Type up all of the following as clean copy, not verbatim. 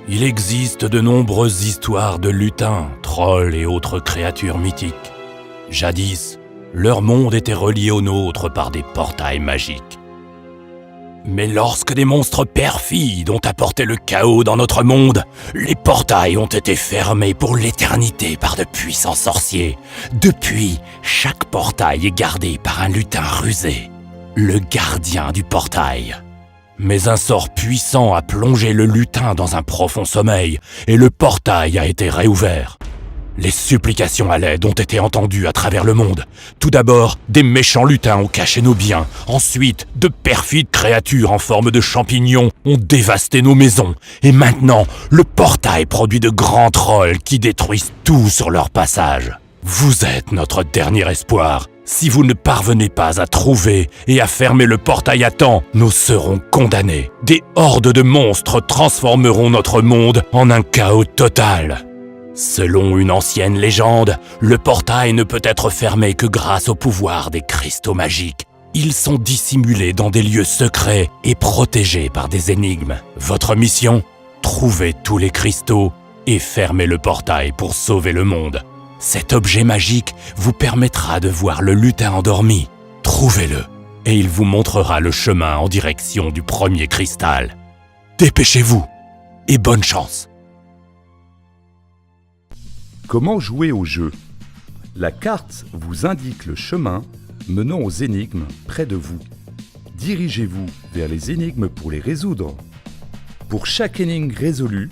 Il existe de nombreuses histoires de lutins, trolls et autres créatures mythiques. Jadis, leur monde était relié au nôtre par des portails magiques. Mais lorsque des monstres perfides ont apporté le chaos dans notre monde, les portails ont été fermés pour l'éternité par de puissants sorciers. Depuis, chaque portail est gardé par un lutin rusé, le gardien du portail. Mais un sort puissant a plongé le lutin dans un profond sommeil et le portail a été réouvert. Les supplications à l'aide ont été entendues à travers le monde. Tout d'abord, des méchants lutins ont caché nos biens. Ensuite, de perfides créatures en forme de champignons ont dévasté nos maisons. Et maintenant, le portail produit de grands trolls qui détruisent tout sur leur passage. Vous êtes notre dernier espoir. Si vous ne parvenez pas à trouver et à fermer le portail à temps, nous serons condamnés. Des hordes de monstres transformeront notre monde en un chaos total. Selon une ancienne légende, le portail ne peut être fermé que grâce au pouvoir des cristaux magiques. Ils sont dissimulés dans des lieux secrets et protégés par des énigmes. Votre mission ? Trouvez tous les cristaux et fermez le portail pour sauver le monde. Cet objet magique vous permettra de voir le lutin endormi. Trouvez-le et il vous montrera le chemin en direction du premier cristal. Dépêchez-vous et bonne chance. Comment jouer au jeu ? La carte vous indique le chemin menant aux énigmes près de vous. Dirigez-vous vers les énigmes pour les résoudre. Pour chaque énigme résolue,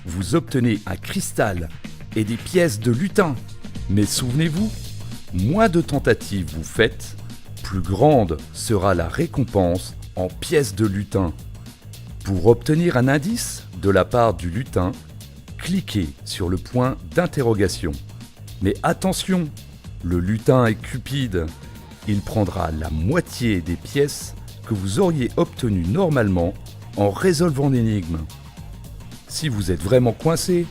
vous obtenez un cristal et des pièces de lutin. Mais souvenez-vous, moins de tentatives vous faites, plus grande sera la récompense en pièces de lutin. Pour obtenir un indice de la part du lutin, cliquez sur le point d'interrogation. Mais attention, le lutin est cupide. Il prendra la moitié des pièces que vous auriez obtenues normalement en résolvant l'énigme. Si vous êtes vraiment coincé,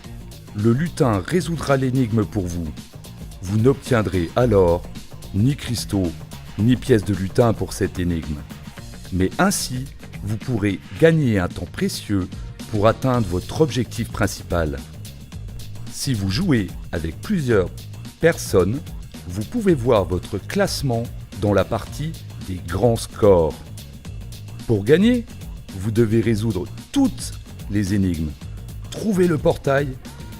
le lutin résoudra l'énigme pour vous. Vous n'obtiendrez alors ni cristaux, ni pièces de lutin pour cette énigme. Mais ainsi, vous pourrez gagner un temps précieux pour atteindre votre objectif principal. Si vous jouez avec plusieurs personnes, vous pouvez voir votre classement dans la partie des grands scores. Pour gagner, vous devez résoudre toutes les énigmes, trouver le portail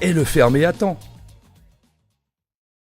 et le fermer à temps.